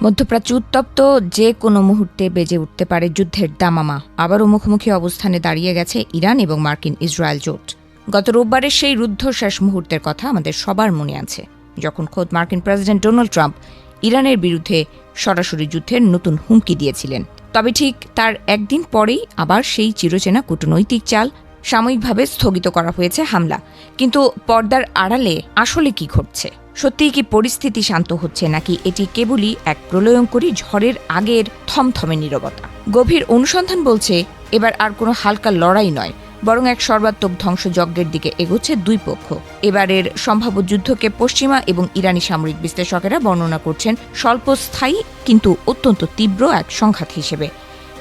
মধ্যপ্রাচ্য উত্তপ্ত, যে কোনো মুহূর্তে বেজে উঠতে পারে যুদ্ধের দামামা। আবারও মুখোমুখি অবস্থানে দাঁড়িয়ে গেছে ইরান এবং মার্কিন ইসরায়েল জোট। গত রোববারের সেই রুদ্ধশ্বাস মুহূর্তের কথা আমাদের সবার মনে আছে, যখন খোদ মার্কিন প্রেসিডেন্ট ডোনাল্ড ট্রাম্প ইরানের বিরুদ্ধে সরাসরি যুদ্ধের নতুন হুমকি দিয়েছিলেন। তবে ঠিক তার একদিন পরেই আবার সেই চিরচেনা কূটনৈতিক চাল সাময়িকভাবে স্থগিত করা হয়েছে হামলা। কিন্তু পর্দার আড়ালে আসলে কি ঘটছে? সত্যিই কি পরিস্থিতি শান্ত হচ্ছে, নাকি এটি কেবলই এক প্রলয়ঙ্করী ঝড়ের আগের থমথমে নীরবতা? গভীর অনুসন্ধান বলছে এবার আর কোনো হালকা লড়াই নয়, বরং এক সর্বাত্মক ধ্বংসযজ্ঞের দিকে এগোচ্ছে দুই পক্ষ। এবারের সম্ভাব্য যুদ্ধকে পশ্চিমা এবং ইরানি সামরিক বিশ্লেষকেরা বর্ণনা করছেন স্বল্পস্থায়ী কিন্তু অত্যন্ত তীব্র এক সংঘাত হিসেবে।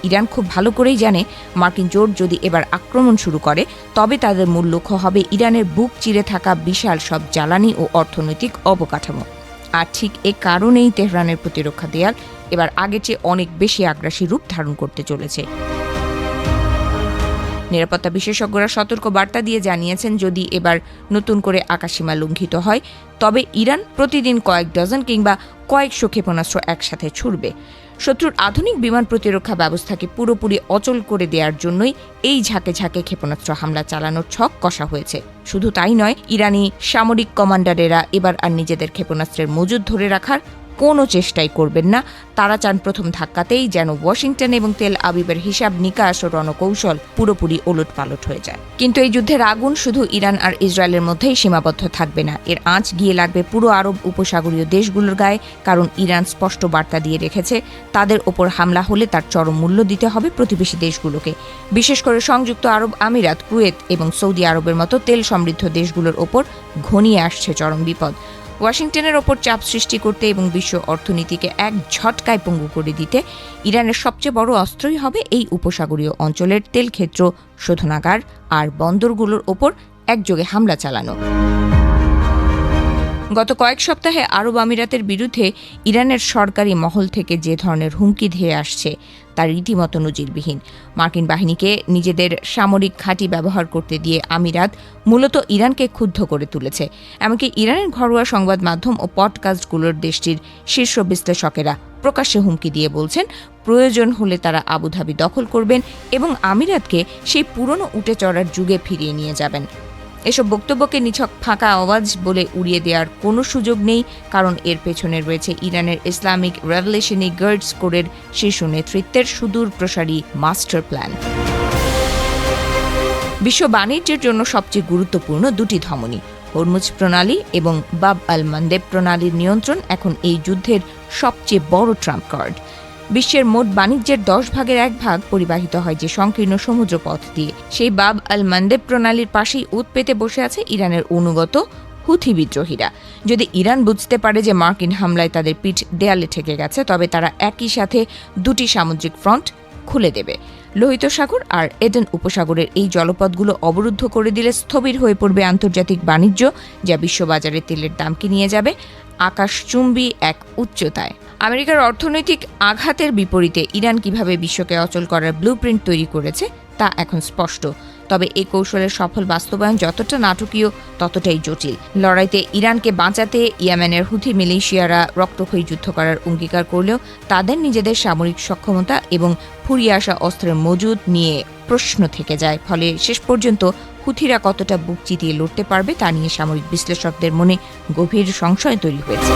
ইরান খুব ভালো করেই জানে, মার্কিন জোট যদি এবার আক্রমণ শুরু করে, তবে তাদের মূল লক্ষ্য হবে ইরানের বুক চিরে থাকা বিশাল সব জ্বালানি ও অর্থনৈতিক অবকাঠামো। আর ঠিক এ কারণেই তেহরানের প্রতিরক্ষা দেয়াল এবার আগের চেয়ে অনেক বেশি আগ্রাসী রূপ ধারণ করতে চলেছে। নিরাপত্তা বিশেষজ্ঞরা সতর্ক বার্তা দিয়ে জানিয়েছেন, যদি এবার নতুন করে আকাশসীমা লঙ্ঘিত হয়, তবে ইরান প্রতিদিন কয়েক ডজন কিংবা কয়েকশো ক্ষেপণাস্ত্র একসাথে ছুড়বে। শত্রুর আধুনিক বিমান প্রতিরক্ষা ব্যবস্থাকে পুরোপুরি অচল করে দেওয়ার জন্যই এই ঝাঁকে ঝাঁকে ক্ষেপণাস্ত্র হামলা চালানোর ছক কষা হয়েছে। শুধু তাই নয়, ইরানি সামরিক কমান্ডারেরা এবার আর নিজেদের ক্ষেপণাস্ত্রের মজুদ ধরে রাখার কোনো চেষ্টাই করবেন না। তারা চান প্রথম ধাক্কাতেই যেন ওয়াশিংটন এবং তেল আবিবের হিসাব নিকাশ ও রণকৌশল পুরোপুরি ওলটপালট হয়ে যায়। কিন্তু এই যুদ্ধের আগুন শুধু ইরান আর ইসরায়েলের মধ্যেই সীমাবদ্ধ থাকবে না, এর আঁচ গিয়ে লাগবে পুরো আরব উপসাগরীয় দেশগুলোর গায়ে। কারণ ইরান স্পষ্ট বার্তা দিয়ে রেখেছে, তাদের ওপর হামলা হলে তার চরম মূল্য দিতে হবে প্রতিবেশী দেশগুলোকে, বিশেষ করে সংযুক্ত আরব আমিরাত, কুয়েত এবং সৌদি আরবের মতো তেল সমৃদ্ধ দেশগুলোর ওপর ঘনিয়ে আসছে চরম বিপদ। ওয়াশিংটনের ওপর চাপ সৃষ্টি করতে এবং বিশ্ব অর্থনীতিকে এক ঝটকায় পঙ্গু করে দিতে ইরানের সবচেয়ে বড় অস্ত্রই হবে এই উপসাগরীয় অঞ্চলের তেলক্ষেত্র, শোধনাগার আর বন্দরগুলোর ওপর একযোগে হামলা চালানো। গত কয়েক সপ্তাহে আরব আমিরাতের বিরুদ্ধে ইরানের সরকারি মহল থেকে যে ধরনের হুমকি ধেয়ে আসছে, তা রীতিমতো নজিরবিহীন। মার্কিন বাহিনীকে নিজেদের সামরিক ঘাঁটি ব্যবহার করতে দিয়ে আমিরাত মূলত ইরানকে ক্ষুব্ধ করে তুলেছে। এমনকি ইরানের ঘরোয়া সংবাদ মাধ্যম ও পডকাস্টগুলোর দেশটির শীর্ষ বিশ্লেষকেরা প্রকাশ্যে হুমকি দিয়ে বলছেন, প্রয়োজন হলে তারা আবুধাবি দখল করবেন এবং আমিরাতকে সেই পুরনো উঠে চড়ার যুগে ফিরিয়ে নিয়ে যাবেন। এসব বক্তব্যকে নিছক ফাঁকা আওয়াজ বলে উড়িয়ে দেওয়ার কোনো সুযোগ নেই, কারণ এর পেছনে রয়েছে ইরানের ইসলামিক রেভলিউশনারি গার্ডস কোরের শীর্ষ নেতৃত্বের সুদূর প্রসারী মাস্টার প্ল্যান। বিশ্ব বাণিজ্যের জন্য সবচেয়ে গুরুত্বপূর্ণ দুটি ধমনী, হরমুজ প্রণালী এবং বাব আল মান্দেব প্রণালীর নিয়ন্ত্রণ এখন এই যুদ্ধের সবচেয়ে বড় ট্রাম্প কার্ড। বিশ্বের মোট বাণিজ্যের 10 ভাগের 1 ভাগ পরিবাহিত হয় যে সংকীর্ণ সমুদ্রপথ দিয়ে। সেই বাব আল মান্দেব প্রণালীর পাশেই ওত পেতে বসে আছে ইরানের অনুগত হুথি বিদ্রোহীরা। যদি ইরান বুঝতে পারে যে মার্কিন হামলায় তাদের পিঠ দেয়ালে ঠেকে গেছে, তবে তারা একই সাথে দুটি সামুদ্রিক ফ্রন্ট খুলে দেবে। লোহিত সাগর আর এডেন উপসাগরের এই জলপথগুলো অবরুদ্ধ করে দিলে স্থবির হয়ে পড়বে আন্তর্জাতিক বাণিজ্য, যা বিশ্ববাজারে তেলের দামকে নিয়ে যাবে আকাশচুম্বী এক উচ্চতায়। আমেরিকার অর্থনৈতিক আঘাতের বিপরীতে ইরান কিভাবে বিশ্বকে অচল করার ব্লুপ্রিন্ট তৈরি করেছে তা এখন স্পষ্ট। তবে এই কৌশলের সফল বাস্তবায়ন যতটা নাটকীয়, ততটাই জটিল। লড়াইতে ইরানকে বাঁচাতে ইয়েমেনের হুথি মিলিশিয়ারা রক্তক্ষয়ী যুদ্ধ করার অঙ্গীকার করলেও তাদের নিজেদের সামরিক সক্ষমতা এবং ফুরিয়ে আসা অস্ত্রের মজুদ নিয়ে প্রশ্ন থেকে যায়। ফলে শেষ পর্যন্ত হুথিরা কতটা বুক চিতিয়ে লড়তে পারবে তা নিয়ে সামরিক বিশ্লেষকদের মনে গভীর সংশয় তৈরি হয়েছে।